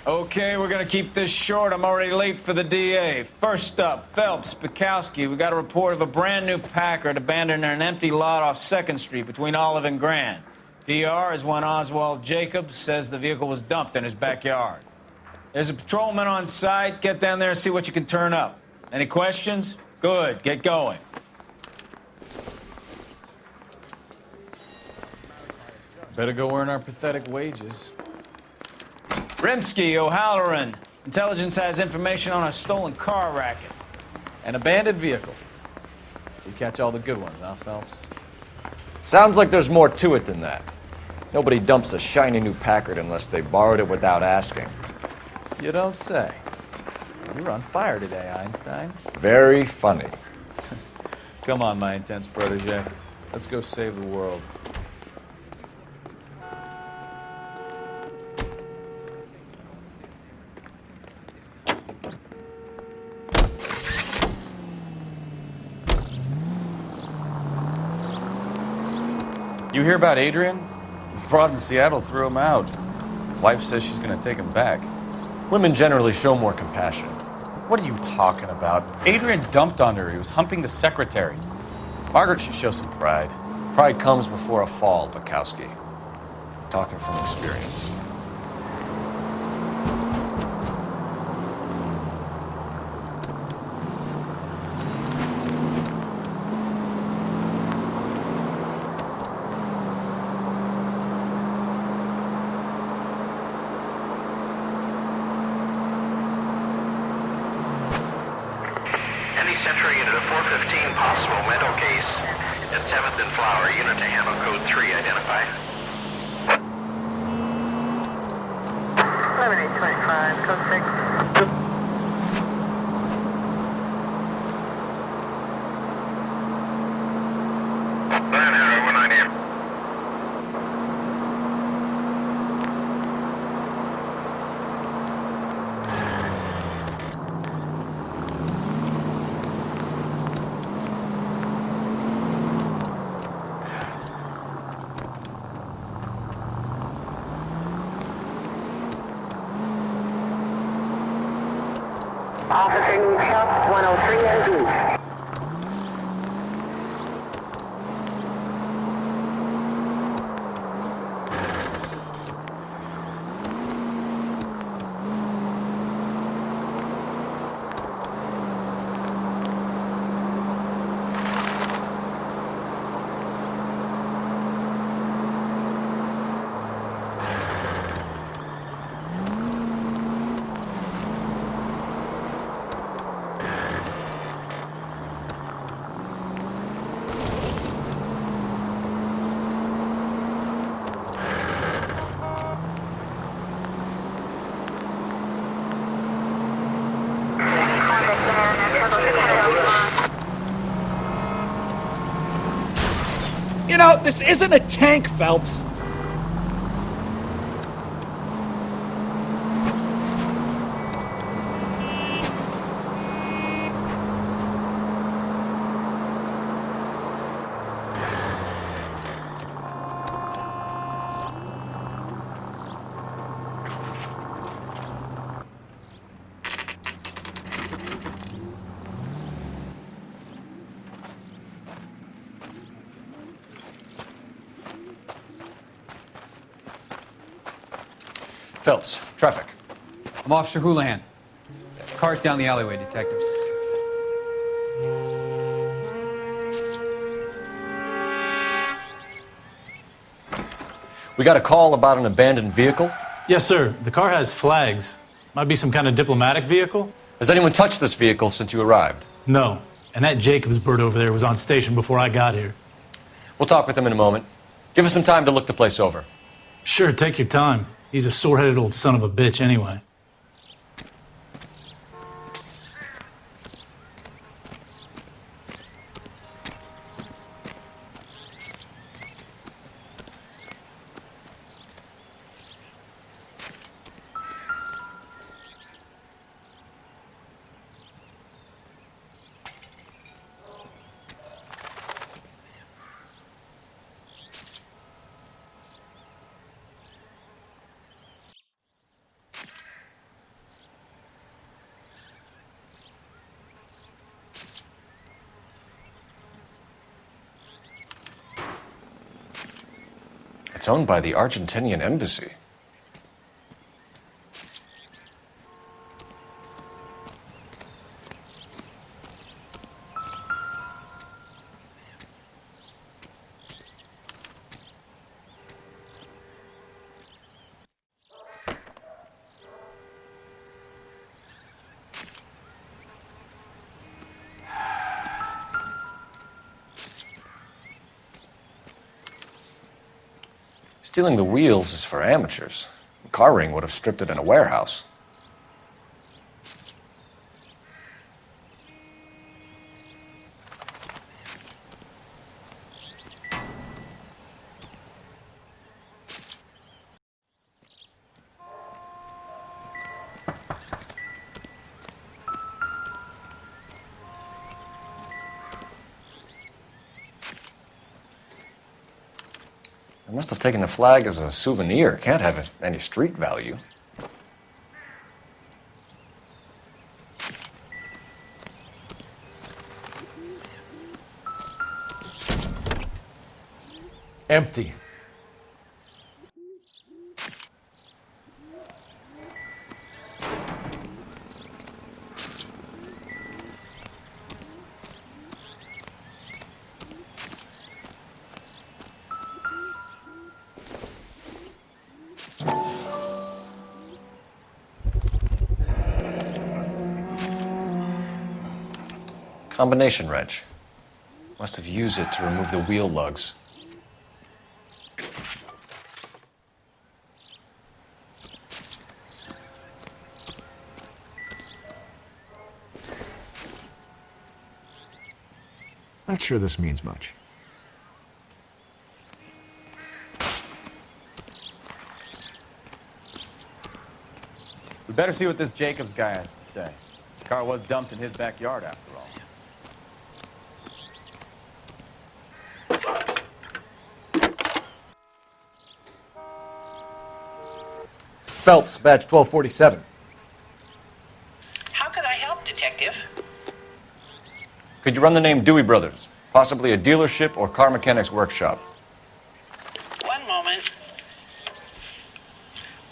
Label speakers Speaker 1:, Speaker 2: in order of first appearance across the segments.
Speaker 1: Okay, we're gonna keep this short. I'm already late for the DA. First up, Phelps, Bukowski. We got a report of a brand new Packard abandoned in an empty lot off 2nd Street between Olive and Grand. PR is one Oswald Jacobs says the vehicle was dumped in his backyard. There's a patrolman on site. Get down there and see what you can turn up. Any questions? Good, get going.
Speaker 2: Better go earn our pathetic wages.
Speaker 1: Rimsky, O'Halloran. Intelligence has information on a stolen car racket.
Speaker 2: An abandoned vehicle. We catch all the good ones, huh, Phelps?
Speaker 3: Sounds like there's more to it than that. Nobody dumps a shiny new Packard unless they borrowed it without asking.
Speaker 2: You don't say. You're on fire today, Einstein.
Speaker 3: Very funny.
Speaker 2: Come on, my intense protege. Let's go save the world. You hear about Adrian? Broad in Seattle threw him out. Wife says she's gonna take him back.
Speaker 3: Women generally show more compassion.
Speaker 4: What are you talking about? Adrian dumped on her. He was humping the secretary. Margaret should show some pride.
Speaker 3: Pride comes before a fall, Bukowski. Talking from experience.
Speaker 5: Central unit of 415, possible mental case at 7th and Flower, unit to handle code 3, identify.
Speaker 6: 11825, code 6. Officer needs help, 103 and B.
Speaker 7: You know, this isn't a tank, Phelps.
Speaker 3: Phelps, traffic.
Speaker 8: I'm Officer Houlihan. Car's down the alleyway, detectives.
Speaker 3: We got a call about an abandoned vehicle.
Speaker 9: Yes, sir. The car has flags. Might be some kind of diplomatic vehicle.
Speaker 3: Has anyone touched this vehicle since you arrived?
Speaker 9: No. And that Jacobs bird over there was on station before I got here.
Speaker 3: We'll talk with him in a moment. Give us some time to look the place over.
Speaker 9: Sure, take your time. He's a sore-headed old son of a bitch anyway.
Speaker 3: It's owned by the Argentinian embassy. Stealing the wheels is for amateurs. Carring would have stripped it in a warehouse. I must have taken the flag as a souvenir. Can't have any street value.
Speaker 10: Empty.
Speaker 3: Combination wrench. Must have used it to remove the wheel lugs.
Speaker 10: Not sure this means much.
Speaker 4: We better see what this Jacobs guy has to say. The car was dumped in his backyard, after all.
Speaker 3: Phelps, badge 1247.
Speaker 6: How could I help, Detective?
Speaker 3: Could you run the name Dewey Brothers? Possibly a dealership or car mechanics workshop.
Speaker 6: One moment.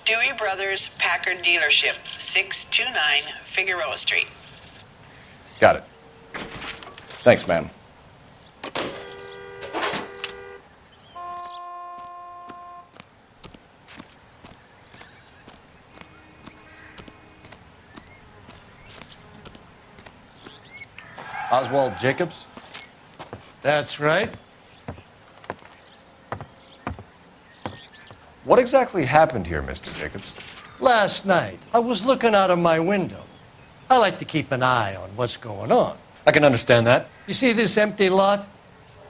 Speaker 6: Dewey Brothers Packard Dealership, 629 Figueroa Street.
Speaker 3: Got it. Thanks, ma'am. Oswald Jacobs?
Speaker 10: That's right.
Speaker 3: What exactly happened here, Mr. Jacobs?
Speaker 10: Last night, I was looking out of my window. I like to keep an eye on what's going on.
Speaker 3: I can understand that.
Speaker 10: You see this empty lot?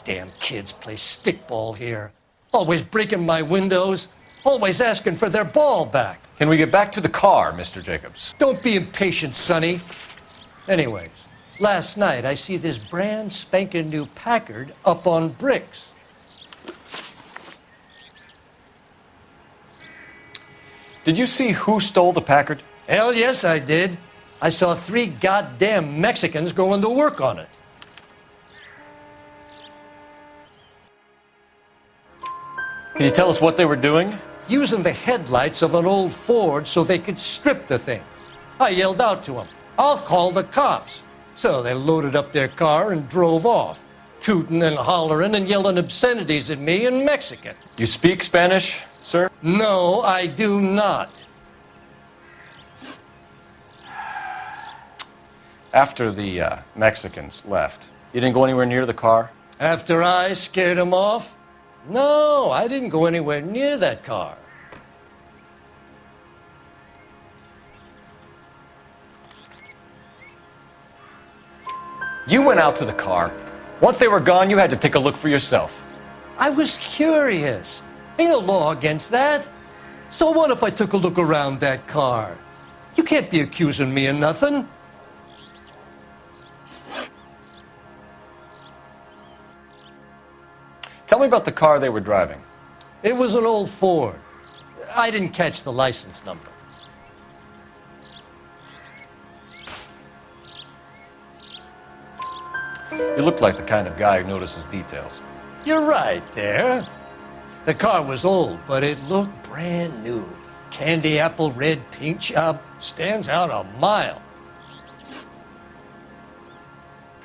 Speaker 10: Damn kids play stickball here. Always breaking my windows, always asking for their ball back.
Speaker 3: Can we get back to the car, Mr. Jacobs?
Speaker 10: Don't be impatient, Sonny. Anyways, last night I see this brand spanking new Packard up on bricks.
Speaker 3: Did you see who stole the Packard?
Speaker 10: Hell yes, I did. I saw 3 goddamn Mexicans going to work on it.
Speaker 3: Can you tell us what they were doing?
Speaker 10: Using the headlights of an old Ford so they could strip the thing. I yelled out to them, "I'll call the cops." So they loaded up their car and drove off, tooting and hollering and yelling obscenities at me in Mexican.
Speaker 3: You speak Spanish, sir?
Speaker 10: No, I do not.
Speaker 3: After the Mexicans left, you didn't go anywhere near the car?
Speaker 10: After I scared them off? No, I didn't go anywhere near that car.
Speaker 3: You went out to the car. Once they were gone, you had to take a look for yourself.
Speaker 10: I was curious. Ain't no law against that. So what if I took a look around that car? You can't be accusing me of nothing.
Speaker 3: Tell me about the car they were driving.
Speaker 10: It was an old Ford. I didn't catch the license number.
Speaker 3: You look like the kind of guy who notices details.
Speaker 10: You're right there. The car was old, but it looked brand new. Candy apple red paint job stands out a mile.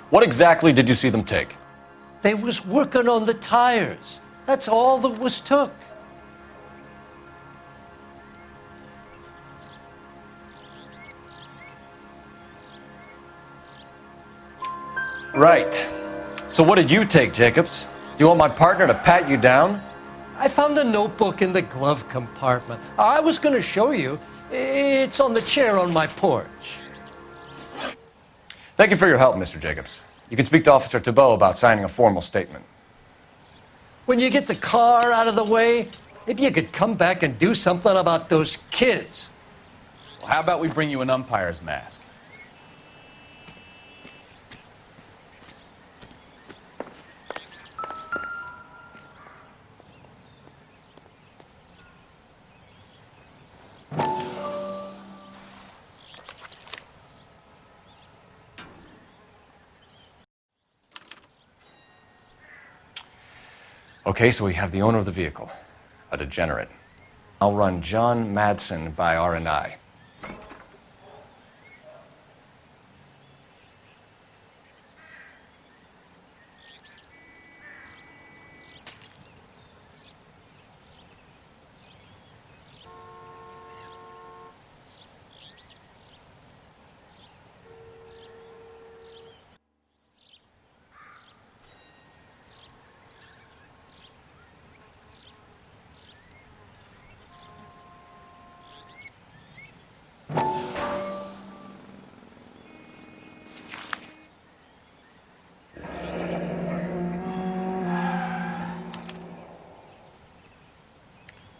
Speaker 3: What exactly did you see them take?
Speaker 10: They was working on the tires. That's all that was took.
Speaker 3: Right. So what did you take, Jacobs? Do you want my partner to pat you down?
Speaker 10: I found a notebook in the glove compartment. I was going to show you. It's on the chair on my porch.
Speaker 3: Thank you for your help, Mr. Jacobs. You can speak to Officer Thibault about signing a formal statement.
Speaker 10: When you get the car out of the way, maybe you could come back and do something about those kids.
Speaker 4: Well, how about we bring you an umpire's mask?
Speaker 3: Okay, so we have the owner of the vehicle, a degenerate. I'll run John Madsen by R&I.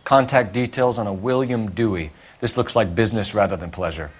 Speaker 3: Contact details on a William Dewey. This looks like business rather than pleasure.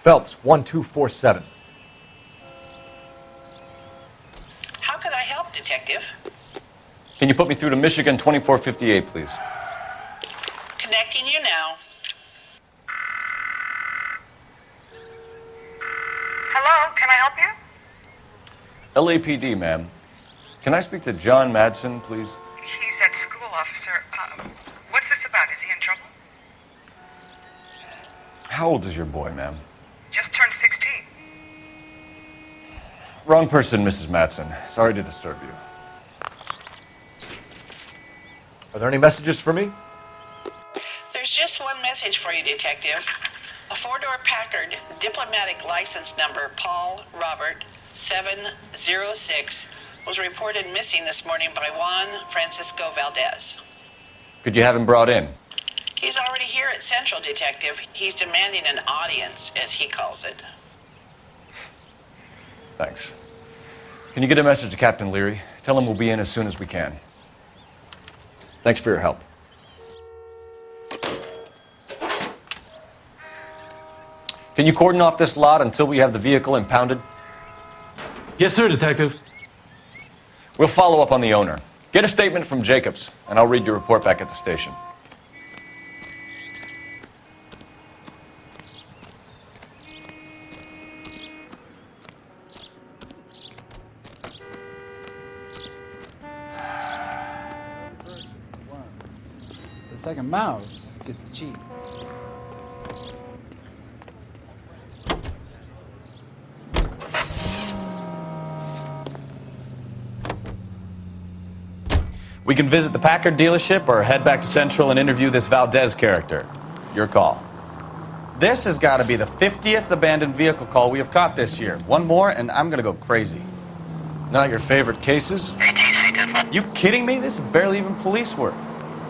Speaker 11: Phelps, 1247.
Speaker 6: How could I help, Detective?
Speaker 3: Can you put me through to Michigan 2458, please?
Speaker 6: Connecting you now.
Speaker 12: Hello, can I help you?
Speaker 3: LAPD, ma'am. Can I speak to John Madsen, please?
Speaker 12: He's at school, officer. What's this about? Is he in trouble?
Speaker 3: How old is your boy, ma'am?
Speaker 12: Just turned 16.
Speaker 3: Wrong person, Mrs. Madsen. Sorry to disturb you.
Speaker 11: Are there any messages for me?
Speaker 6: There's just one message for you, Detective. A four-door Packard, diplomatic license number Paul Robert 706, was reported missing this morning by Juan Francisco Valdez.
Speaker 3: Could you have him brought in?
Speaker 6: He's already here at Central, Detective. He's demanding an audience, as he calls it.
Speaker 3: Thanks. Can you get a message to Captain Leary? Tell him we'll be in as soon as we can. Thanks for your help. Can you cordon off this lot until we have the vehicle impounded?
Speaker 9: Yes, sir, Detective.
Speaker 3: We'll follow up on the owner. Get a statement from Jacobs, and I'll read your report back at the station.
Speaker 13: The second mouse gets the cheese.
Speaker 4: We can visit the Packard dealership or head back to Central and interview this Valdez character. Your call. This has got to be the 50th abandoned vehicle call we have caught this year. One more and I'm going to go crazy.
Speaker 3: Not your favorite cases?
Speaker 4: You kidding me? This is barely even police work.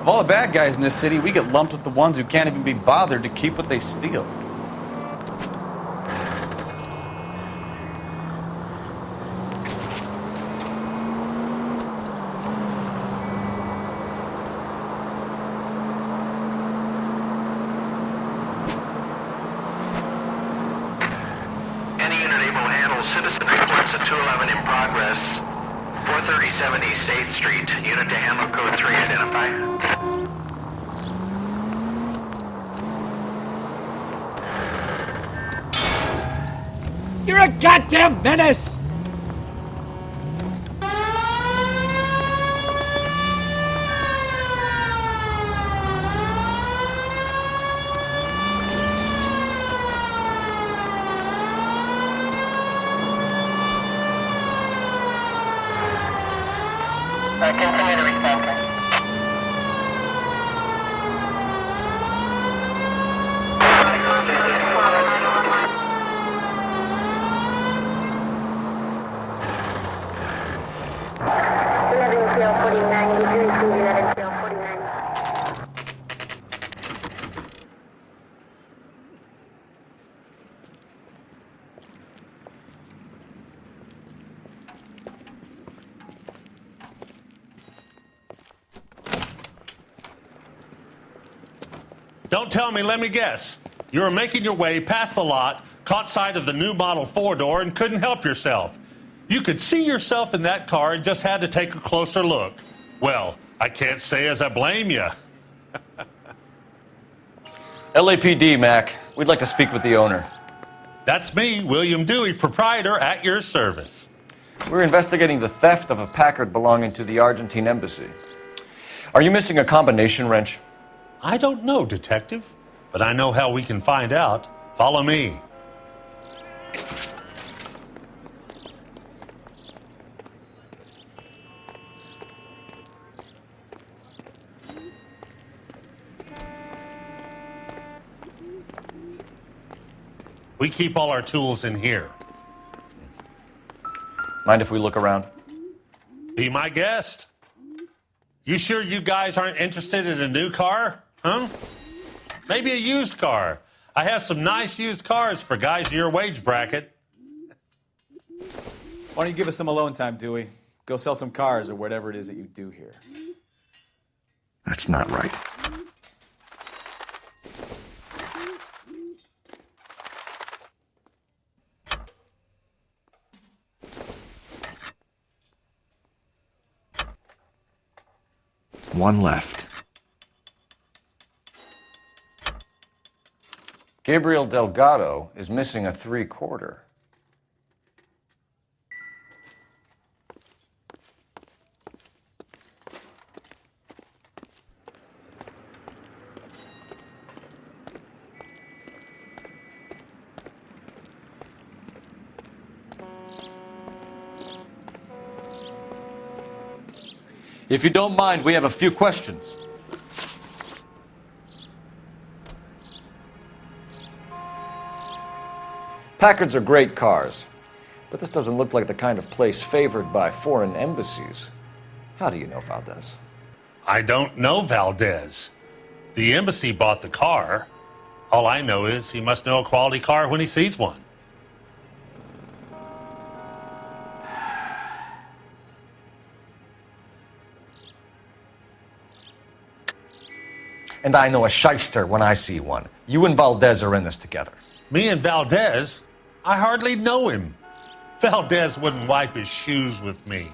Speaker 4: Of all the bad guys in this city, we get lumped with the ones who can't even be bothered to keep what they steal.
Speaker 5: Any unit able to handle citizen reports at 211 in progress. 437 East 8th Street. Unit to handle code 3 identify.
Speaker 7: You're a goddamn menace!
Speaker 5: Continue to respond.
Speaker 14: Don't tell me, let me guess. You were making your way past the lot, caught sight of the new model 4-door, and couldn't help yourself. You could see yourself in that car and just had to take a closer look. Well, I can't say as I blame you.
Speaker 3: LAPD, Mac. We'd like to speak with the owner.
Speaker 14: That's me, William Dewey, proprietor, at your service.
Speaker 3: We're investigating the theft of a Packard belonging to the Argentine embassy. Are you missing a combination wrench?
Speaker 14: I don't know, Detective, but I know how we can find out. Follow me. We keep all our tools in here.
Speaker 3: Mind if we look around?
Speaker 14: Be my guest. You sure you guys aren't interested in a new car? Huh? Maybe a used car. I have some nice used cars for guys your wage bracket.
Speaker 8: Why don't you give us some alone time, Dewey? Go sell some cars or whatever it is that you do here.
Speaker 11: That's not right. One left.
Speaker 3: Gabriel Delgado is missing a 3/4. If you don't mind, we have a few questions. Packards are great cars, but this doesn't look like the kind of place favored by foreign embassies. How do you know Valdez?
Speaker 14: I don't know Valdez. The embassy bought the car. All I know is he must know a quality car when he sees one.
Speaker 3: And I know a shyster when I see one. You and Valdez are in this together.
Speaker 14: Me and Valdez? I hardly know him. Valdez wouldn't wipe his shoes with me.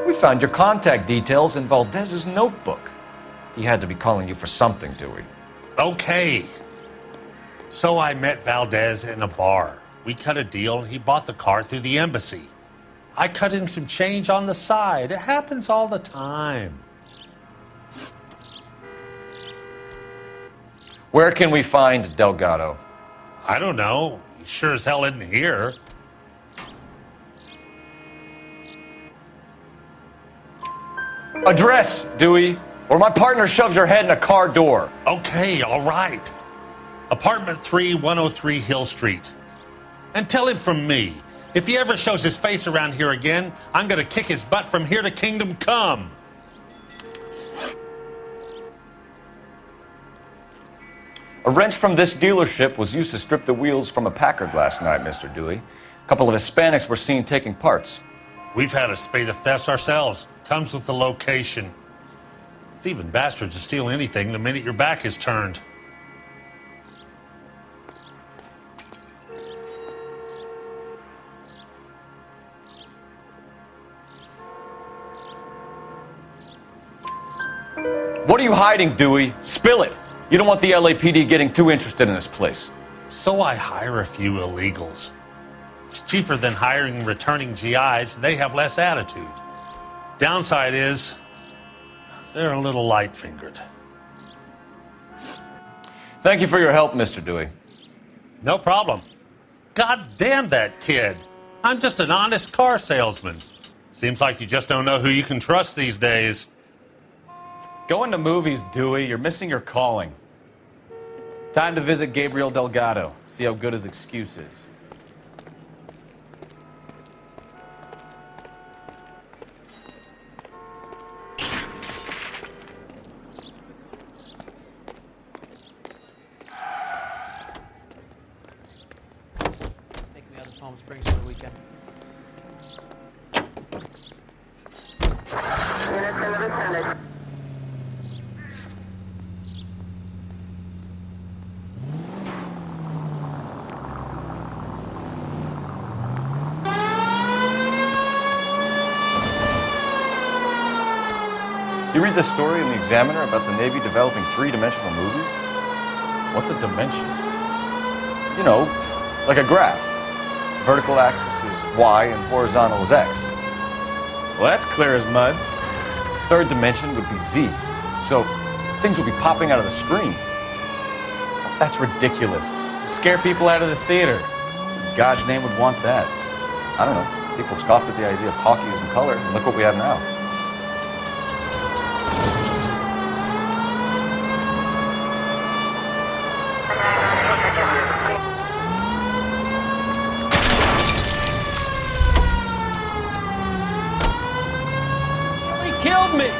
Speaker 3: We found your contact details in Valdez's notebook. He had to be calling you for something, Dewey.
Speaker 14: Okay. So I met Valdez in a bar. We cut a deal and he bought the car through the embassy. I cut him some change on the side. It happens all the time.
Speaker 3: Where can we find Delgado?
Speaker 14: I don't know. He sure as hell isn't here.
Speaker 3: Address, Dewey, or my partner shoves your head in a car door.
Speaker 14: Okay, all right. Apartment 3, 103 Hill Street. And tell him from me, if he ever shows his face around here again, I'm gonna kick his butt from here to Kingdom Come.
Speaker 3: A wrench from this dealership was used to strip the wheels from a Packard last night, Mr. Dewey. A couple of Hispanics were seen taking parts.
Speaker 14: We've had a spate of thefts ourselves. Comes with the location. Thieving bastards will steal anything the minute your back is turned.
Speaker 3: What are you hiding, Dewey? Spill it! You don't want the LAPD getting too interested in this place.
Speaker 14: So I hire a few illegals. It's cheaper than hiring returning GIs. They have less attitude. Downside is, they're a little light-fingered.
Speaker 3: Thank you for your help, Mr. Dewey.
Speaker 14: No problem. God damn that kid. I'm just an honest car salesman. Seems like you just don't know who you can trust these days.
Speaker 4: Going to movies, Dewey. You're missing your calling. Time to visit Gabriel Delgado. See how good his excuse is.
Speaker 15: Take me out to Palm Springs for the weekend.
Speaker 3: You read this story in the Examiner about the Navy developing three-dimensional movies?
Speaker 4: What's a dimension?
Speaker 3: You know, like a graph. Vertical axis is Y and horizontal is X.
Speaker 4: Well, that's clear as mud.
Speaker 3: Third dimension would be Z. So things would be popping out of the screen.
Speaker 4: That's ridiculous. Scare people out of the theater. In God's name would want that.
Speaker 3: I don't know. People scoffed at the idea of talkie using color, and look what we have now.
Speaker 15: Killed me!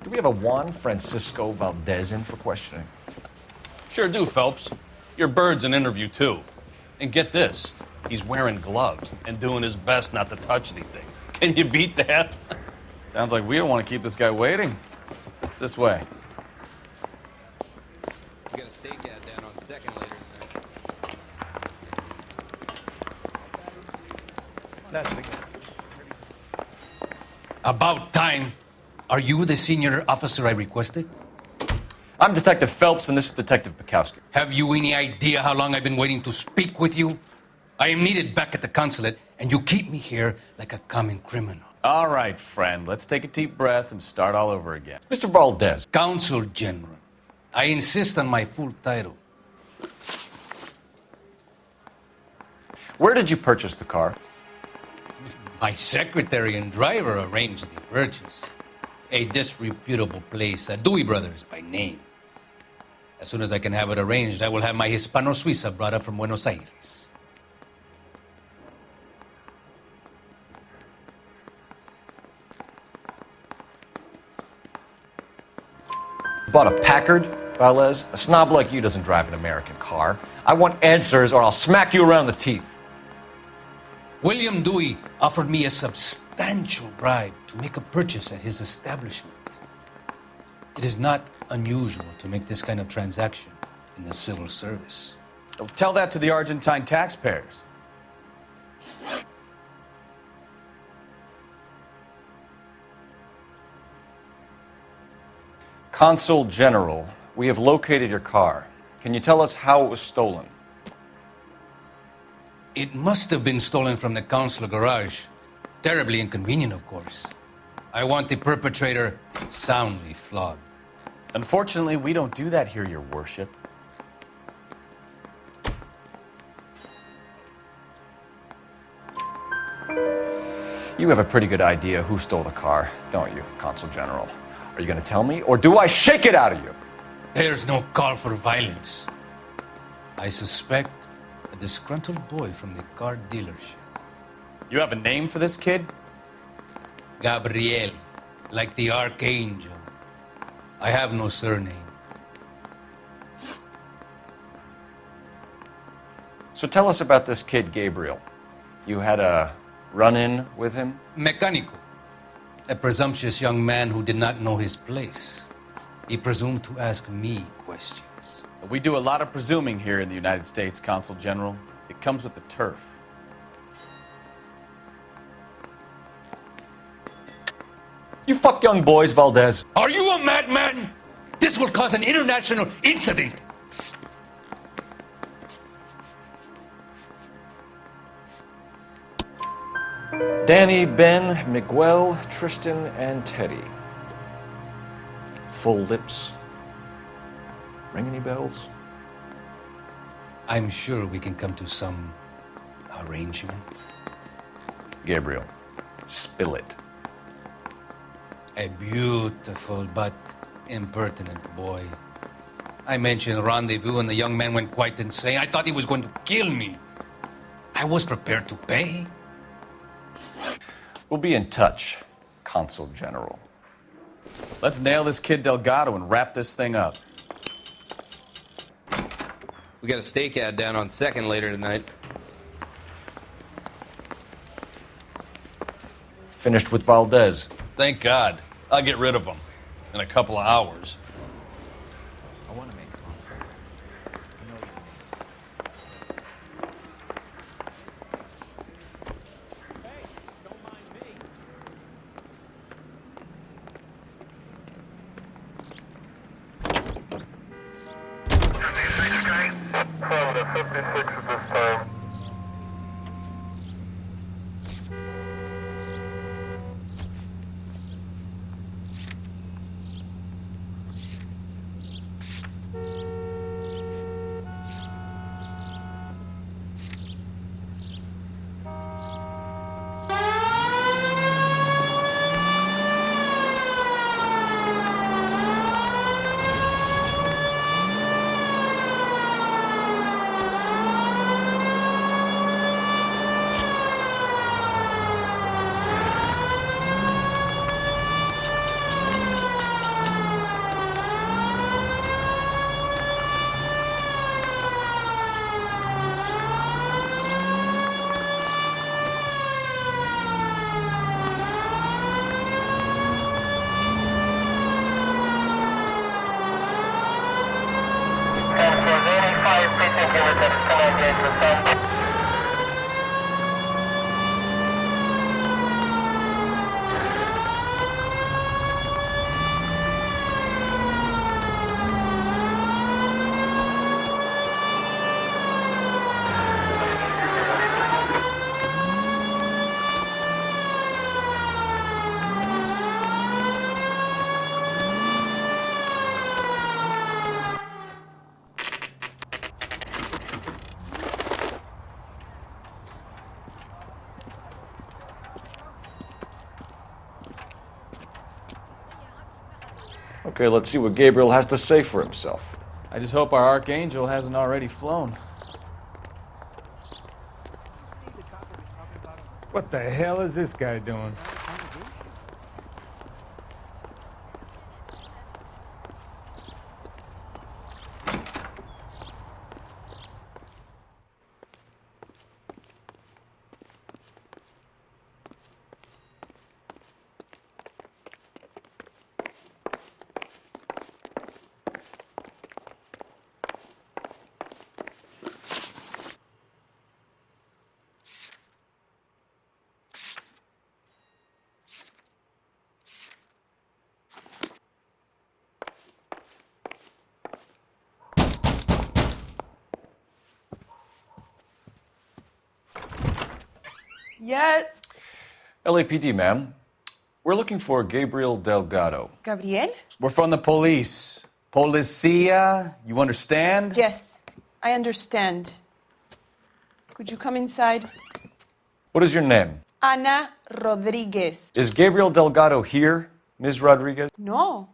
Speaker 3: Do we have a Juan Francisco Valdez in for questioning?
Speaker 16: Sure do, Phelps. Your bird's an interview, too. And get this, he's wearing gloves and doing his best not to touch anything. Can you beat that?
Speaker 4: Sounds like we don't want to keep this guy waiting. It's this way.
Speaker 17: We got a steak ad down on Second later tonight.
Speaker 13: That's the guy.
Speaker 18: About time. Are you the senior officer I requested?
Speaker 3: I'm Detective Phelps, and this is Detective Bukowski.
Speaker 18: Have you any idea how long I've been waiting to speak with you? I am needed back at the consulate, and you keep me here like a common criminal.
Speaker 4: All right, friend. Let's take a deep breath and start all over again.
Speaker 3: Mr. Valdez.
Speaker 18: Consul General. I insist on my full title.
Speaker 3: Where did you purchase the car?
Speaker 18: My secretary and driver arranged the purchase. A disreputable place, Dewey Brothers by name. As soon as I can have it arranged, I will have my Hispano Suiza brought up from Buenos Aires.
Speaker 3: Bought a Packard, Valdez? A snob like you doesn't drive an American car. I want answers or I'll smack you around the teeth.
Speaker 18: William Dewey offered me a substantial bribe to make a purchase at his establishment. It is not unusual to make this kind of transaction in the civil service.
Speaker 2: Tell that to the Argentine taxpayers. Consul General, we have located your car. Can you tell us how it was stolen?
Speaker 18: It must have been stolen from the consular garage. Terribly inconvenient, of course. I want the perpetrator soundly flogged.
Speaker 2: Unfortunately, we don't do that here, Your Worship. You have a pretty good idea who stole the car, don't you, Consul General? Are you going to tell me, or do I shake it out of you?
Speaker 18: There's no call for violence. I suspect a disgruntled boy from the car dealership.
Speaker 2: You have a name for this kid?
Speaker 18: Gabriel, like the archangel. I have no surname.
Speaker 2: So tell us about this kid, Gabriel. You had a run-in with him?
Speaker 18: Mecánico. A presumptuous young man who did not know his place. He presumed to ask me questions.
Speaker 2: We do a lot of presuming here in the United States, Consul General. It comes with the turf. You fuck young boys, Valdez.
Speaker 18: Are you a madman? This will cause an international incident.
Speaker 3: Danny, Ben, Miguel, Tristan, and Teddy. Full lips. Ring any bells?
Speaker 18: I'm sure we can come to some arrangement.
Speaker 2: Gabriel, spill it.
Speaker 18: A beautiful but impertinent boy. I mentioned rendezvous and the young man went quite insane. I thought he was going to kill me. I was prepared to pay.
Speaker 2: We'll be in touch, Consul General. Let's nail this kid Delgado and wrap this thing up.
Speaker 17: We got a stakeout down on 2nd later tonight.
Speaker 2: Finished with Valdez.
Speaker 16: Thank God. I'll get rid of him in a couple of hours.
Speaker 17: I want to make calls. I know you mean.
Speaker 5: From the 56 at this time.
Speaker 3: Okay, let's see what Gabriel has to say for himself.
Speaker 8: I just hope our archangel hasn't already flown.
Speaker 19: What the hell is this guy doing?
Speaker 20: Yeah.
Speaker 2: LAPD, ma'am. We're looking for Gabriel Delgado.
Speaker 20: Gabriel?
Speaker 4: We're from the police. Policia, you understand?
Speaker 20: Yes, I understand. Could you come inside?
Speaker 2: What is your name?
Speaker 20: Ana Rodriguez.
Speaker 2: Is Gabriel Delgado here, Ms. Rodriguez?
Speaker 20: No.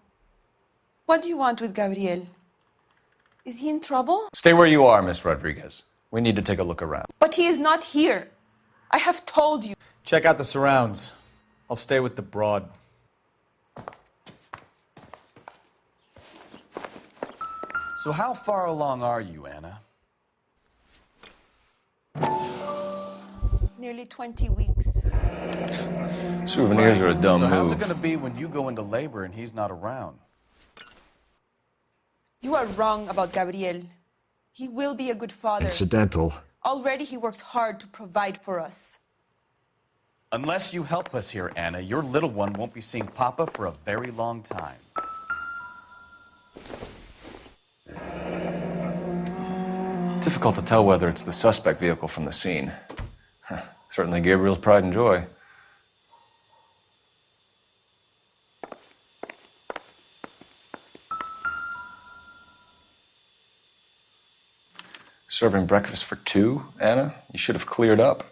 Speaker 20: What do you want with Gabriel? Is he in trouble?
Speaker 2: Stay where you are, Ms. Rodriguez. We need to take a look around.
Speaker 20: But he is not here. I have told you.
Speaker 8: Check out the surrounds. I'll stay with the broad.
Speaker 4: So how far along are you, Anna?
Speaker 20: Nearly 20 weeks.
Speaker 2: Souvenirs are a dumb
Speaker 4: so how's
Speaker 2: move.
Speaker 4: it going to be when you go into labor and he's not around?
Speaker 20: You are wrong about Gabriel. He will be a good father.
Speaker 11: Incidental.
Speaker 20: Already he works hard to provide for us.
Speaker 4: Unless you help us here, Anna, your little one won't be seeing Papa for a very long time.
Speaker 2: Difficult to tell whether it's the suspect vehicle from the scene. Certainly Gabriel's pride and joy. Serving breakfast for two, Anna? You should have cleared up.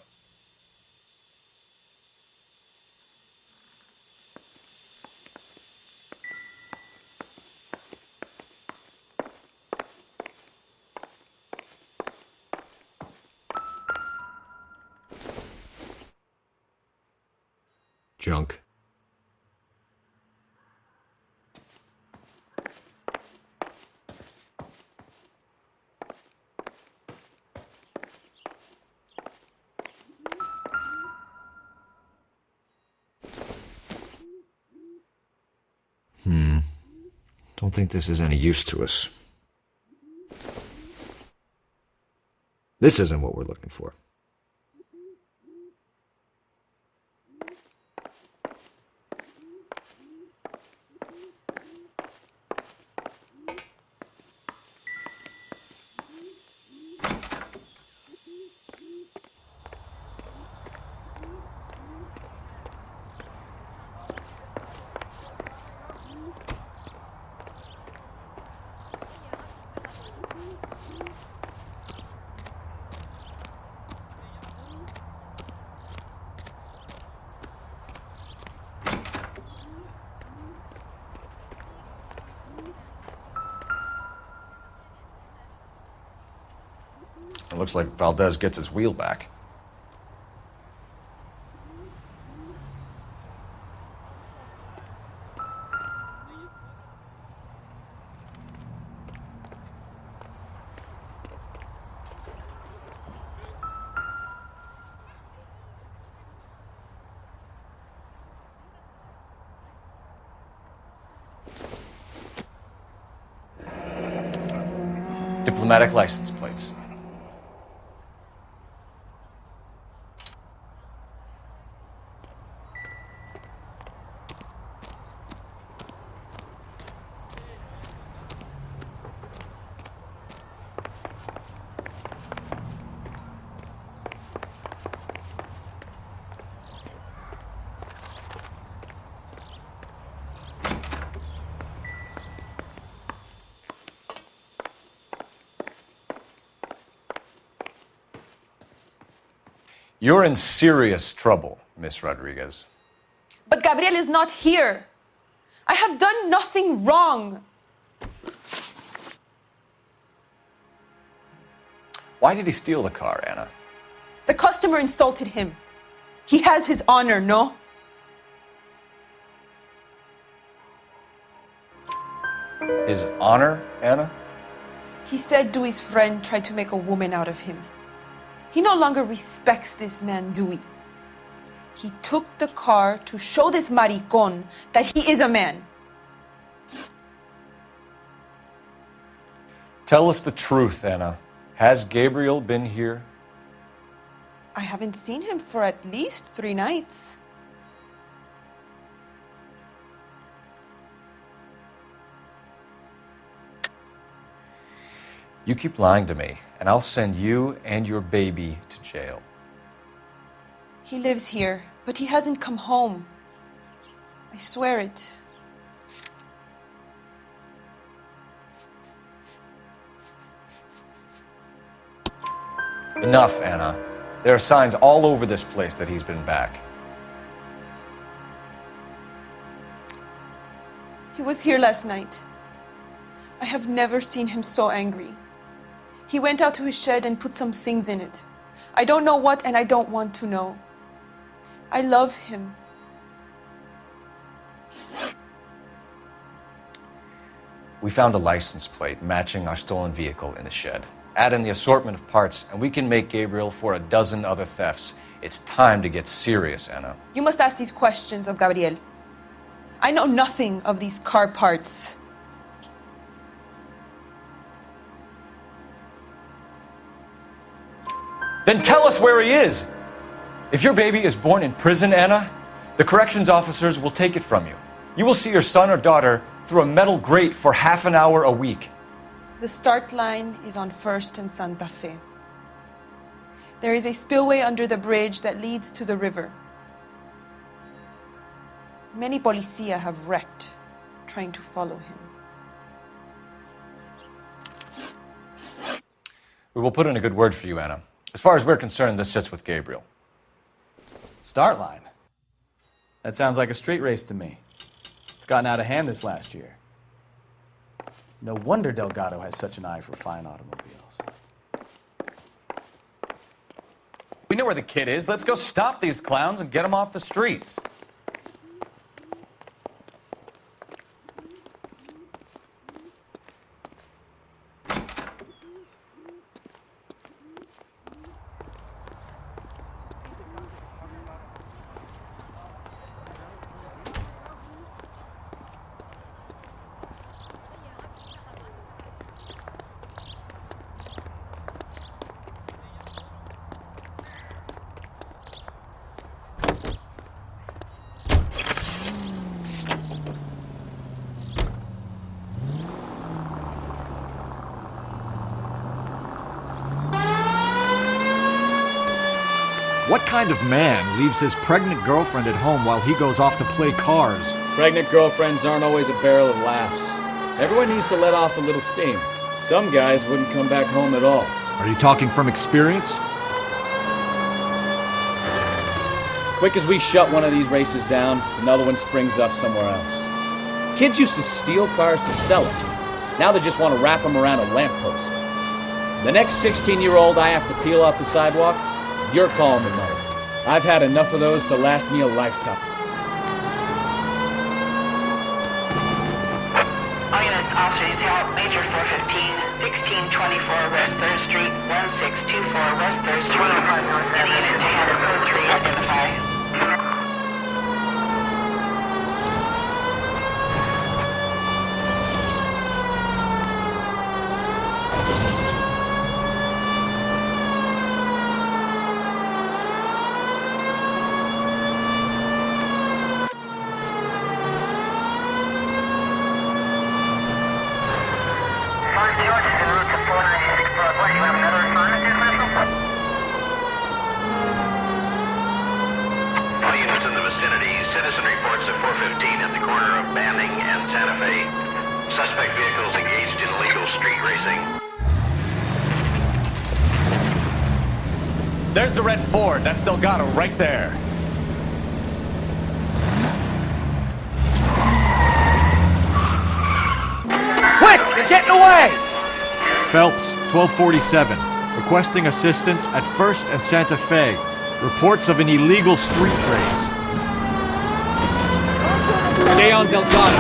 Speaker 11: Junk. Don't think this is any use to us. This isn't what we're looking for.
Speaker 2: It looks like Valdez gets his wheel back. Diplomatic license plates. You're in serious trouble, Miss Rodriguez.
Speaker 20: But Gabriel is not here. I have done nothing wrong.
Speaker 2: Why did he steal the car, Anna?
Speaker 20: The customer insulted him. He has his honor, no?
Speaker 2: His honor, Anna?
Speaker 20: He said Dewey's friend tried to make a woman out of him. He no longer respects this man, Dewey. He took the car to show this maricón that he is a man.
Speaker 2: Tell us the truth, Anna. Has Gabriel been here?
Speaker 20: I haven't seen him for at least 3 nights.
Speaker 2: You keep lying to me, and I'll send you and your baby to jail.
Speaker 20: He lives here, but he hasn't come home. I swear it.
Speaker 2: Enough, Anna. There are signs all over this place that he's been back.
Speaker 20: He was here last night. I have never seen him so angry. He went out to his shed and put some things in it. I don't know what, and I don't want to know. I love him.
Speaker 2: We found a license plate matching our stolen vehicle in the shed. Add in the assortment of parts, and we can make Gabriel for a dozen other thefts. It's time to get serious, Anna.
Speaker 20: You must ask these questions of Gabriel. I know nothing of these car parts.
Speaker 2: Then tell us where he is! If your baby is born in prison, Anna, the corrections officers will take it from you. You will see your son or daughter through a metal grate for half an hour a week.
Speaker 20: The start line is on 1st and Santa Fe. There is a spillway under the bridge that leads to the river. Many policia have wrecked trying to follow him.
Speaker 2: We will put in a good word for you, Anna. As far as we're concerned, this sits with Gabriel.
Speaker 8: Start line? That sounds like a street race to me. It's gotten out of hand this last year. No wonder Delgado has such an eye for fine automobiles.
Speaker 4: We know where the kid is. Let's go stop these clowns and get them off the streets.
Speaker 11: What kind of man leaves his pregnant girlfriend at home while he goes off to play cars?
Speaker 7: Pregnant girlfriends aren't always a barrel of laughs. Everyone needs to let off a little steam. Some guys wouldn't come back home at all.
Speaker 11: Are you talking from experience?
Speaker 7: Quick as we shut one of these races down, another one springs up somewhere else. Kids used to steal cars to sell them. Now they just want to wrap them around a lamppost. The next 16-year-old I have to peel off the sidewalk, you're calling me mother. I've had enough of those to last me a lifetime.
Speaker 6: All units, officers help. Major 415, 1624 West 3rd Street, 1624 West 3rd Street. Any unit to handle code 3, identify.
Speaker 5: All units in the vicinity, citizen reports at 415 at the corner of Banning and Santa Fe. Suspect vehicles engaged in illegal street racing.
Speaker 4: There's the red Ford. That's Delgado right there.
Speaker 7: Quick! You're getting away!
Speaker 11: Phelps, 1247. Requesting assistance at 1st and Santa Fe. Reports of an illegal street race.
Speaker 7: Stay on Delgado.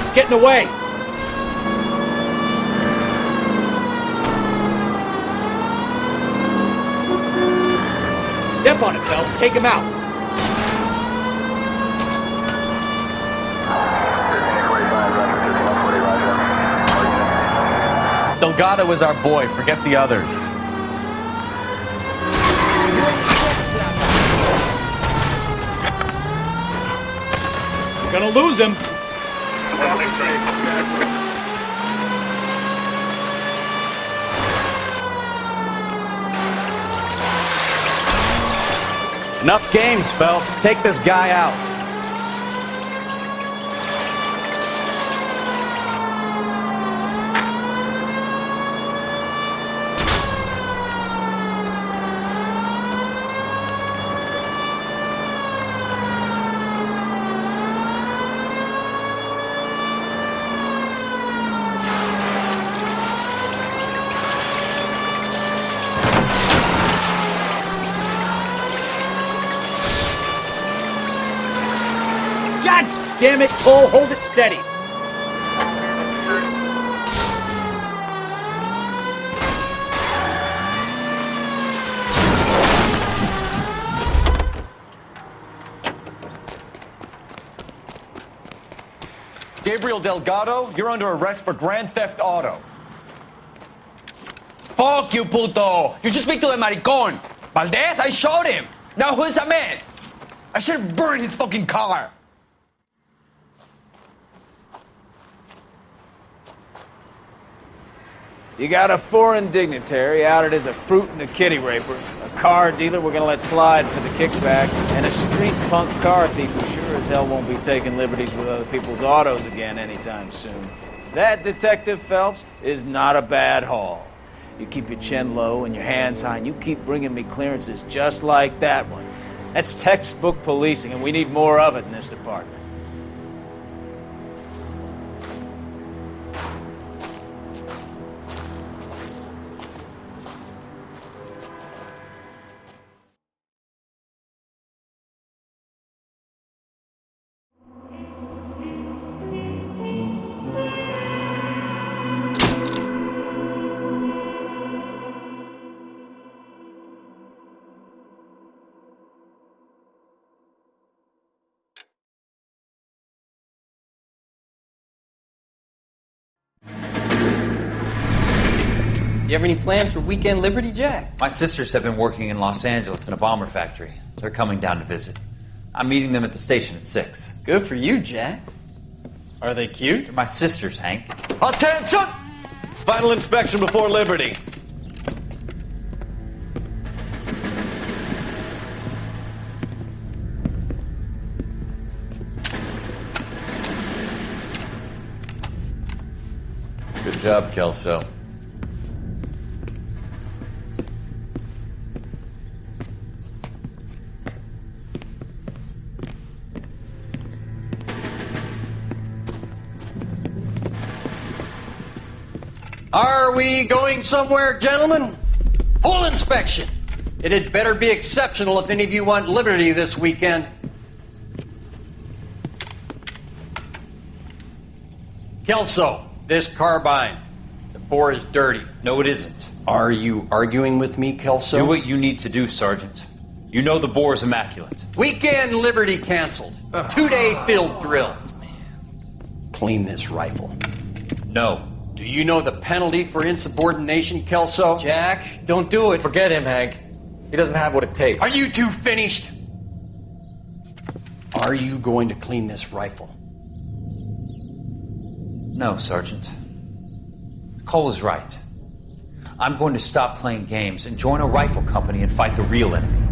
Speaker 7: He's getting away. Step on it, Phelps. Take him out.
Speaker 4: Delgado is our boy. Forget the others.
Speaker 7: You're gonna lose him.
Speaker 8: Enough games, Phelps. Take this guy out.
Speaker 7: God damn it, Cole, hold it steady.
Speaker 2: Gabriel Delgado, you're under arrest for grand theft auto.
Speaker 21: Fuck you, puto! You should speak to the maricón! Valdez, I shot him! Now who's a man? I should have burned his fucking car!
Speaker 1: You got a foreign dignitary outed as a fruit and a kitty raper, a car dealer we're gonna let slide for the kickbacks, and a street punk car thief who sure as hell won't be taking liberties with other people's autos again anytime soon. That, Detective Phelps, is not a bad haul. You keep your chin low and your hands high, and you keep bringing me clearances just like that one. That's textbook policing, and we need more of it in this department.
Speaker 17: You have any plans for weekend Liberty, Jack? My sisters have been working in Los Angeles in a bomber factory. They're coming down to visit. I'm meeting them at the station at 6. Good for you, Jack. Are they cute? They're my sisters, Hank.
Speaker 22: Attention! Final inspection before Liberty.
Speaker 2: Good job, Kelso.
Speaker 10: Are we going somewhere, gentlemen? Full inspection. It had better be exceptional if any of you want liberty this weekend. Kelso, this carbine. The bore is dirty.
Speaker 17: No, it isn't.
Speaker 10: Are you arguing with me, Kelso?
Speaker 17: Do what you need to do, Sergeant. You know the bore is immaculate.
Speaker 10: Weekend liberty canceled. 2-day field drill. Clean this rifle.
Speaker 17: No.
Speaker 10: Do you know the penalty for insubordination, Kelso?
Speaker 15: Jack, don't do it.
Speaker 2: Forget him, Hank. He doesn't have what it takes.
Speaker 10: Are you two finished? Are you going to clean this rifle?
Speaker 17: No, Sergeant. Cole is right. I'm going to stop playing games and join a rifle company and fight the real enemy.